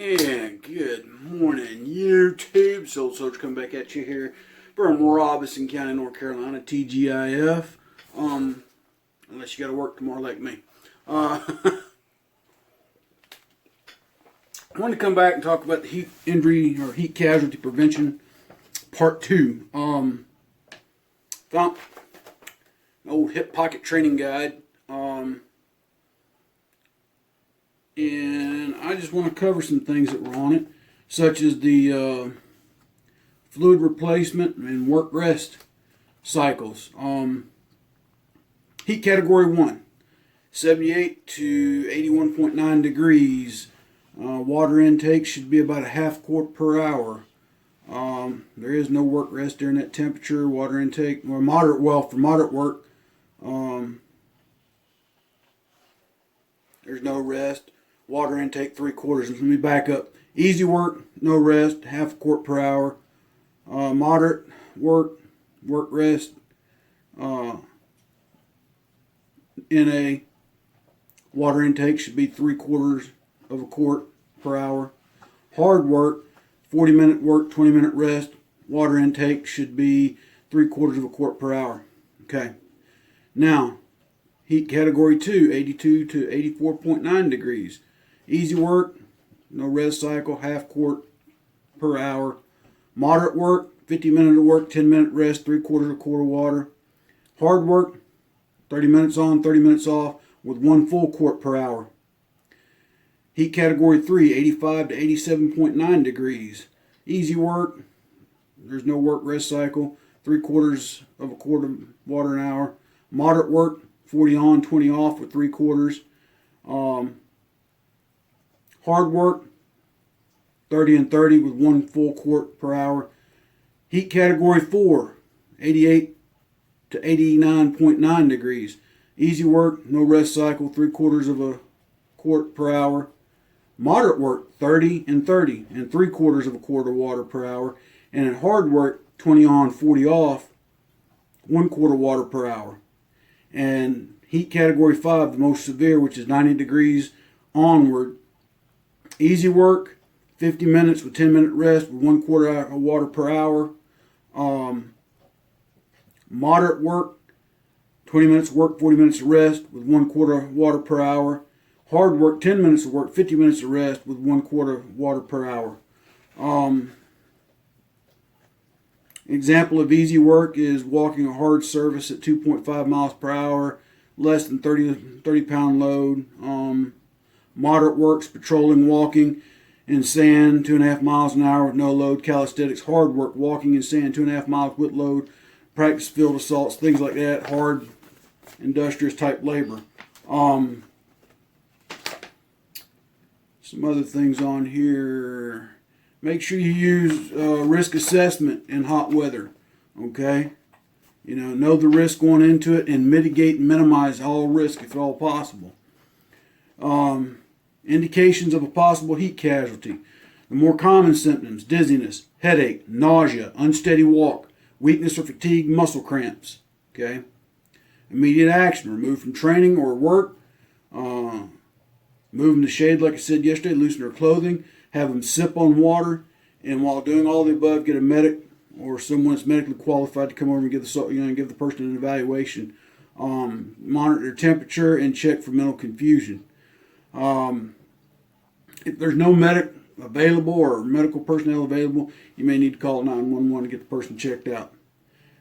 And good morning, YouTube. Soul Soldier coming back at you here from Robeson County, North Carolina, TGIF. Unless you got to work tomorrow like me. I want to come back and talk about the heat injury or heat casualty prevention part 2. Found an old hip pocket training guide. And I just want to cover some things that were on it, such as the fluid replacement and work rest cycles. Heat category 1, 78 to 81.9 degrees. Water intake should be about a half quart per hour. There is no work rest during that temperature. Water intake, or for moderate work, there's no rest. Water intake 3/4. Let me back up. Easy work, no rest, half a quart per hour. Moderate work rest, NA, water intake should be 3/4 of a quart per hour. Hard work, 40-minute work, 20-minute rest, water intake should be 3/4 of a quart per hour. Okay. Now, heat category 2, 82 to 84.9 degrees. Easy work, no rest cycle, half quart per hour. Moderate work, 50 minutes of work, 10-minute rest, 3/4 of a quart of water. Hard work, 30 minutes on, 30 minutes off, with 1 full quart per hour. Heat category 3, 85 to 87.9 degrees. Easy work, there's no work rest cycle, 3/4 of a quart of water an hour. Moderate work, 40 on, 20 off with 3/4. Hard work, 30 and 30 with 1 full quart per hour. Heat category 4, 88 to 89.9 degrees. Easy work, no rest cycle, 3/4 of a quart per hour. Moderate work, 30 and 30 and 3/4 of a quart of water per hour. And in hard work, 20 on, 40 off, 1 quart of water per hour. And heat category 5, the most severe, which is 90 degrees onward. Easy work, 50 minutes with 10-minute rest with 1 quart of water per hour. Moderate work, 20 minutes of work, 40 minutes of rest with 1 quart of water per hour. Hard work, 10 minutes of work, 50 minutes of rest with 1 quart of water per hour. Example of easy work is walking a hard surface at 2.5 miles per hour, less than 30 pound load. Moderate works, patrolling, walking in sand 2.5 miles an hour with no load. Calisthenics, hard work, walking in sand 2.5 miles with load. Practice field assaults, things like that. Hard, industrious type labor. Some other things on here. Make sure you use risk assessment in hot weather. Okay? Know the risk going into it and mitigate and minimize all risk if at all possible. Indications of a possible heat casualty. The more common symptoms: dizziness, headache, nausea, unsteady walk, weakness or fatigue, muscle cramps. Okay. Immediate action: remove from training or work. Move in the shade, like I said yesterday. Loosen their clothing. Have them sip on water. And while doing all the above, get a medic or someone that's medically qualified to come over and give the person an evaluation. Monitor their temperature and check for mental confusion. If there's no medic available or medical personnel available, you may need to call 911 to get the person checked out.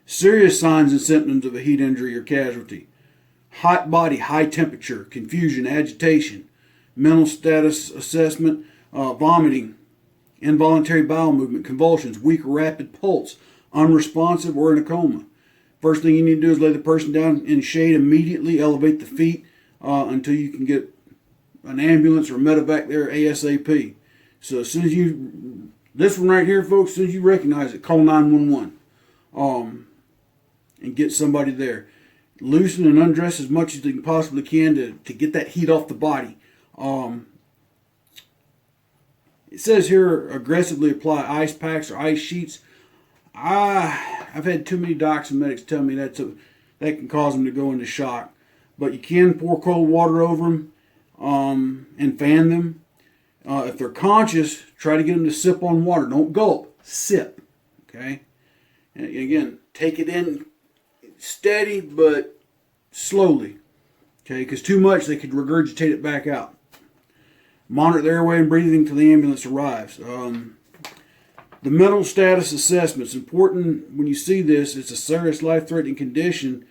Serious signs and symptoms of a heat injury or casualty: hot body, high temperature, confusion, agitation, mental status assessment, vomiting, involuntary bowel movement, convulsions, weak or rapid pulse, unresponsive, or in a coma. First thing you need to do is lay the person down in shade immediately. Elevate the feet until you can get an ambulance or a medevac there ASAP. So as soon as this one right here, folks, as soon as you recognize it, call 911 and get somebody there. Loosen and undress as much as you possibly can to get that heat off the body. It says here, aggressively apply ice packs or ice sheets. I've had too many docs and medics tell me that can cause them to go into shock. But you can pour cold water over them and fan them. If they're conscious, try to get them to sip on water. Don't gulp, sip. Okay? And again, take it in steady but slowly. Okay? Because too much, they could regurgitate it back out. Monitor the airway and breathing until the ambulance arrives. The mental status assessment is important when you see this. It's a serious life-threatening condition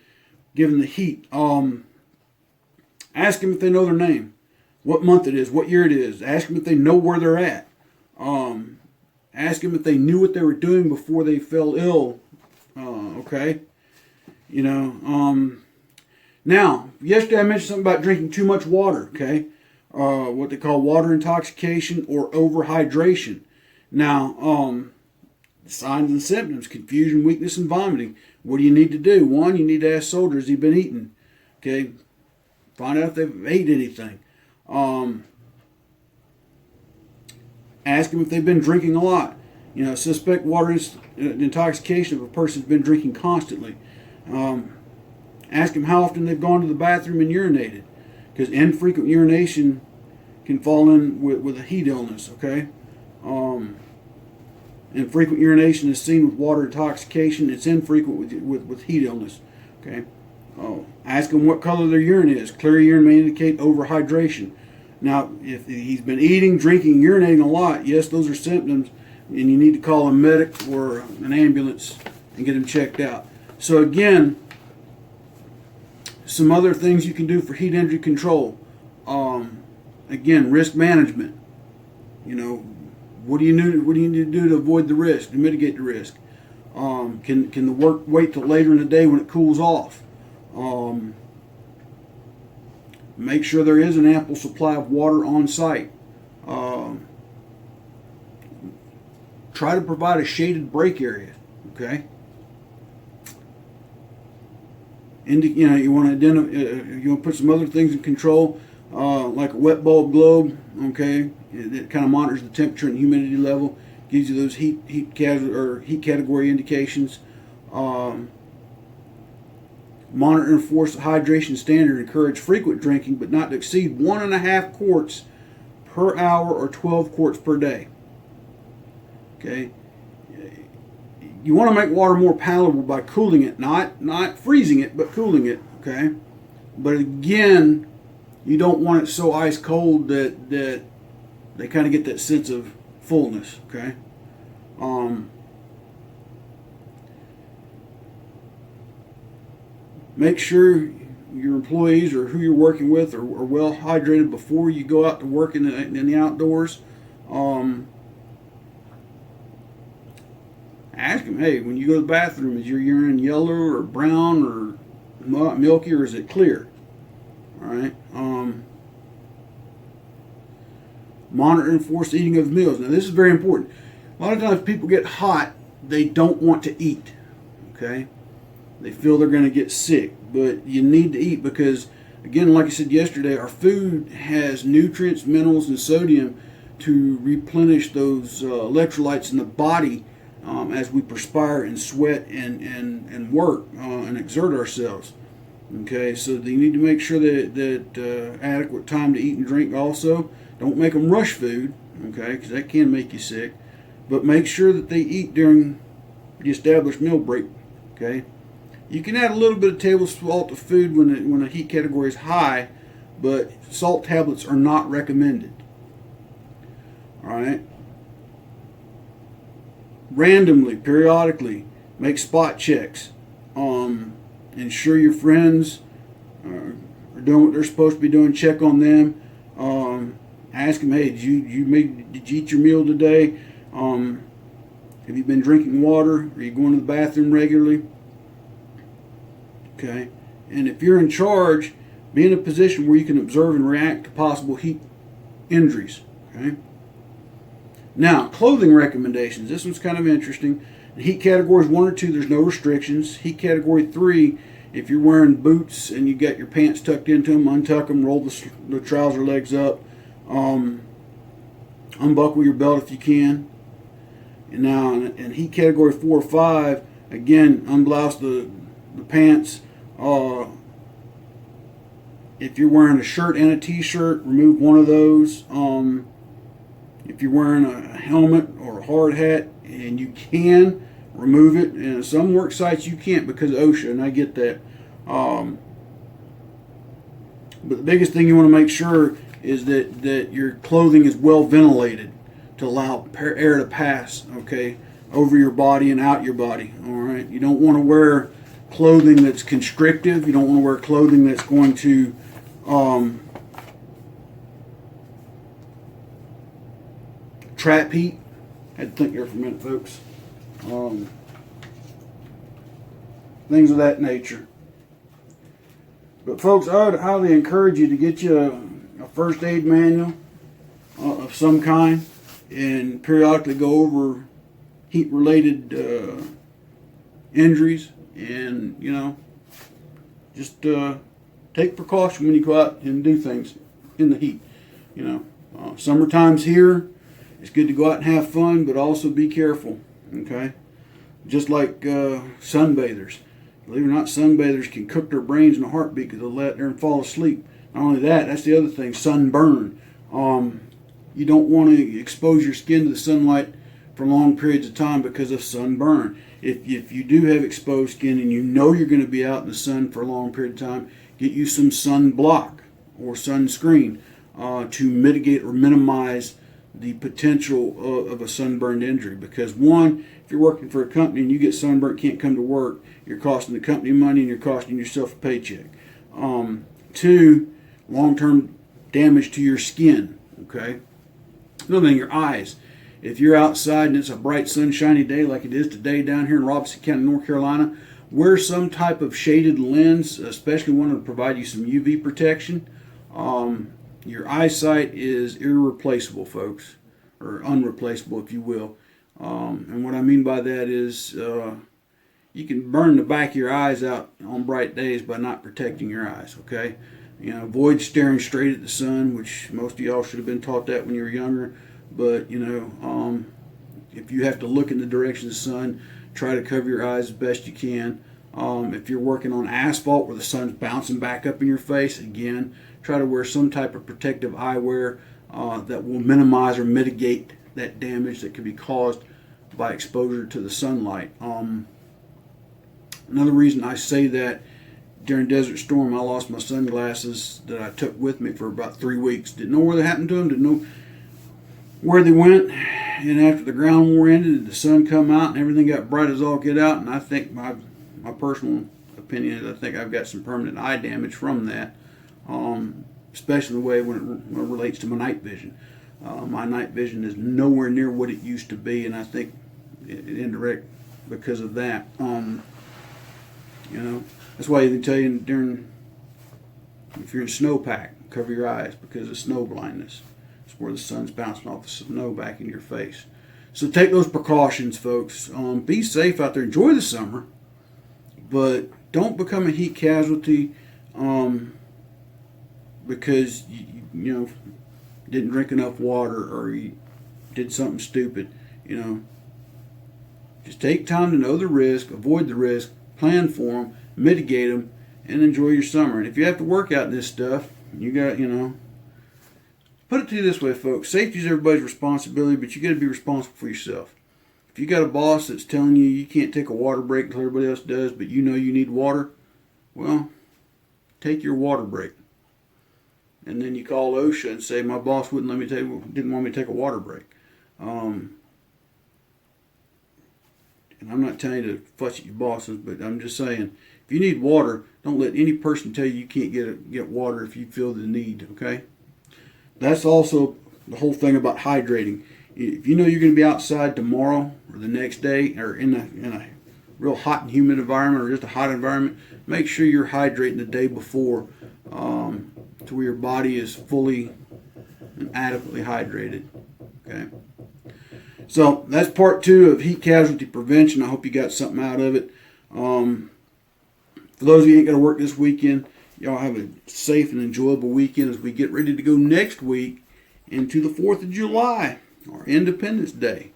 given the heat. Ask them if they know their name, what month it is, what year it is. Ask them if they know where they're at. Ask them if they knew what they were doing before they fell ill. Okay? Now, yesterday I mentioned something about drinking too much water, okay? What they call water intoxication or overhydration. Now, signs and symptoms: confusion, weakness, and vomiting. What do you need to do? One, you need to ask soldiers, has he been eating? Okay? Find out if they've ate anything. Ask them if they've been drinking a lot. Suspect water intoxication if a person's been drinking constantly. Ask them how often they've gone to the bathroom and urinated, because infrequent urination can fall in with a heat illness. Okay. Infrequent urination is seen with water intoxication. It's infrequent with heat illness. Okay. Ask him what color their urine is. Clear urine may indicate overhydration. Now, if he's been eating, drinking, urinating a lot, yes, those are symptoms, and you need to call a medic or an ambulance and get him checked out. So again, some other things you can do for heat injury control. Again, risk management. What do you need to do to avoid the risk, to mitigate the risk? Can the work wait till later in the day when it cools off? Make sure there is an ample supply of water on site. Try to provide a shaded break area. Okay. You want to identify. You want to put some other things in control, like a wet bulb globe. Okay, it kind of monitors the temperature and humidity level, gives you those heat category indications. Monitor and enforce the hydration standard. Encourage frequent drinking, but not to exceed 1.5 quarts per hour or 12 quarts per day. Okay. You want to make water more palatable by cooling it, not freezing it, but cooling it. Okay. But again, you don't want it so ice cold that they kind of get that sense of fullness. Okay. Make sure your employees or who you're working with are well hydrated before you go out to work in the outdoors. Ask them, hey, when you go to the bathroom, is your urine yellow or brown or milky, or is it clear? All right. Monitor and enforce eating of meals. Now, this is very important. A lot of times people get hot, they don't want to eat. Okay. They feel they're going to get sick, but you need to eat because, again, like I said yesterday, our food has nutrients, minerals, and sodium to replenish those electrolytes in the body as we perspire and sweat and work and exert ourselves. Okay, so you need to make sure that adequate time to eat and drink also. Don't make them rush food, okay, because that can make you sick. But make sure that they eat during the established meal break, okay. You can add a little bit of table salt to food when the heat category is high, but salt tablets are not recommended. All right. Randomly, periodically, make spot checks. Ensure your friends are doing what they're supposed to be doing. Check on them. Ask them, hey, did you eat your meal today? Have you been drinking water? Are you going to the bathroom regularly? Okay, and if you're in charge, be in a position where you can observe and react to possible heat injuries. Okay. Now, clothing recommendations. This one's kind of interesting. In heat categories 1 or 2, there's no restrictions. Heat category 3, if you're wearing boots and you got your pants tucked into them, untuck them, roll the trouser legs up, unbuckle your belt if you can. And now, in heat category 4 or 5, again, unblouse the pants. If you're wearing a shirt and a t-shirt, remove one of those. if you're wearing a helmet or a hard hat, and you can remove it. And some work sites you can't because of OSHA, and I get that. But the biggest thing you want to make sure is that your clothing is well ventilated to allow air to pass, okay, over your body and out your body. All right, you don't want to wear clothing that's constrictive. You don't want to wear clothing that's going to trap heat. I had to think there for a minute, folks. Things of that nature. But folks, I would highly encourage you to get you a first aid manual of some kind, and periodically go over heat related injuries, and just take precaution when you go out and do things in the heat. Summertime's here. It's good to go out and have fun, but also be careful, okay? Just like sunbathers. Believe it or not, sunbathers can cook their brains in a heartbeat because they'll let there and fall asleep. Not only that, that's the other thing, sunburn. You don't want to expose your skin to the sunlight for long periods of time because of sunburn. If you do have exposed skin and you know you're going to be out in the sun for a long period of time, get you some sunblock or sunscreen to mitigate or minimize the potential of a sunburned injury. Because one, if you're working for a company and you get sunburnt, can't come to work, you're costing the company money and you're costing yourself a paycheck. Two, long-term damage to your skin, okay? Another thing, your eyes. If you're outside and it's a bright sunshiny day like it is today down here in Robeson County, North Carolina, wear some type of shaded lens, especially one that will provide you some UV protection. Your eyesight is irreplaceable, folks, or unreplaceable, if you will. And what I mean by that is you can burn the back of your eyes out on bright days by not protecting your eyes, okay? Avoid staring straight at the sun, which most of y'all should have been taught that when you were younger. But, if you have to look in the direction of the sun, try to cover your eyes as best you can. If you're working on asphalt where the sun's bouncing back up in your face, again, try to wear some type of protective eyewear that will minimize or mitigate that damage that could be caused by exposure to the sunlight. Another reason I say that, during Desert Storm, I lost my sunglasses that I took with me for about 3 weeks. Didn't know where they happened to them, didn't know where they went. And after the ground war ended, the sun come out and everything got bright as all get out. And I think my personal opinion is I think I've got some permanent eye damage from that, especially the way when it relates to my night vision. My night vision is nowhere near what it used to be, and I think indirect because of that. That's why they tell you if you're in snowpack, cover your eyes because of snow blindness. It's where the sun's bouncing off the snow back in your face. So take those precautions, folks. Be safe out there. Enjoy the summer, but don't become a heat casualty because you didn't drink enough water or you did something stupid. Just take time to know the risk, avoid the risk, plan for them, mitigate them, and enjoy your summer. And if you have to work out this stuff, you got, put it to you this way, folks. Safety is everybody's responsibility, but you got to be responsible for yourself. If you got a boss that's telling you can't take a water break until everybody else does, but you know you need water, well, take your water break. And then you call OSHA and say, my boss didn't want me to take a water break. And I'm not telling you to fuss at your bosses, but I'm just saying, if you need water, don't let any person tell you can't get water if you feel the need, okay? That's also the whole thing about hydrating. If you know you're going to be outside tomorrow or the next day or in a real hot and humid environment or just a hot environment, make sure you're hydrating the day before to where your body is fully and adequately hydrated, okay? So that's part 2 of heat casualty prevention. I hope you got something out of it. For those of you who ain't going to work this weekend, y'all have a safe and enjoyable weekend as we get ready to go next week into the 4th of July, our Independence Day.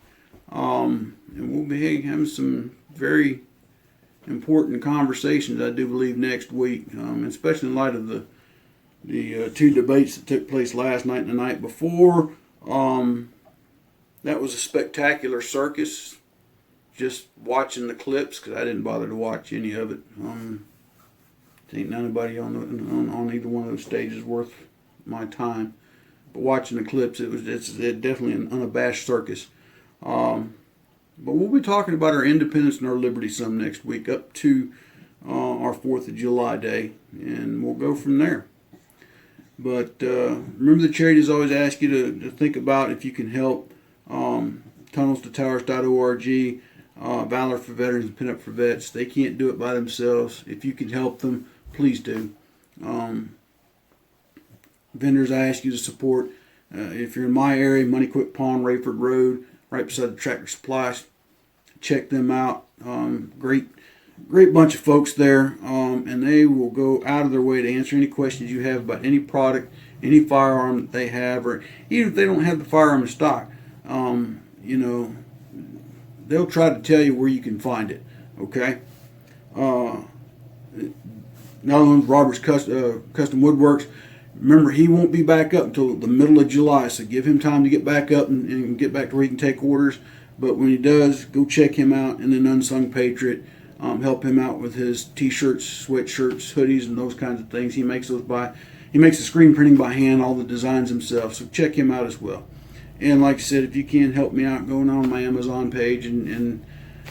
And we'll be having some very important conversations, I do believe, next week, especially in light of the 2 debates that took place last night and the night before. That was a spectacular circus. Just watching the clips, because I didn't bother to watch any of it. Ain't nobody on either one of those stages worth my time. But watching the clips, it's definitely an unabashed circus. But we'll be talking about our independence and our liberty some next week, up to our 4th of July day, and we'll go from there. But remember, the charities always ask you to think about if you can help. Tunnels2Towers.org, Valor for Veterans and Pin Up for Vets. They can't do it by themselves. If you can help them, please do. Vendors I ask you to support. If you're in my area, Money Quick Pawn, Rayford Road, right beside the Tractor Supply, check them out. Great bunch of folks there, and they will go out of their way to answer any questions you have about any product, any firearm that they have, or even if they don't have the firearm in stock. They'll try to tell you where you can find it. Okay. Another one's Robert's Custom Woodworks. Remember, he won't be back up until the middle of July, so give him time to get back up and get back to where he can take orders. But when he does, go check him out. And then Unsung Patriot, help him out with his t-shirts, sweatshirts, hoodies, and those kinds of things. He makes the screen printing by hand, all the designs himself. So check him out as well. And like I said, if you can help me out, going on my Amazon page and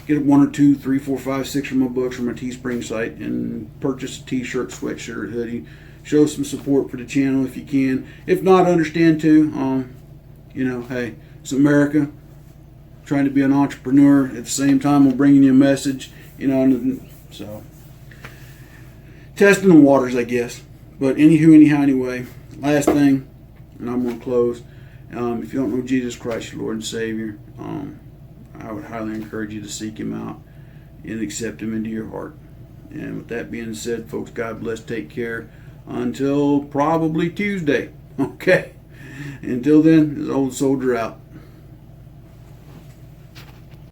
get 1 or 2, 3, 4, 5, 6 from my books from my Teespring site and purchase a t-shirt, sweatshirt, hoodie. Show some support for the channel if you can. If not, understand too. Hey, it's America. Trying to be an entrepreneur at the same time while bringing you a message. So testing the waters, I guess. But anyway, last thing, and I'm gonna close. If you don't know Jesus Christ, your Lord and Savior, I would highly encourage you to seek Him out and accept Him into your heart. And with that being said, folks, God bless, take care. Until probably Tuesday. Okay. Until then, this old soldier out.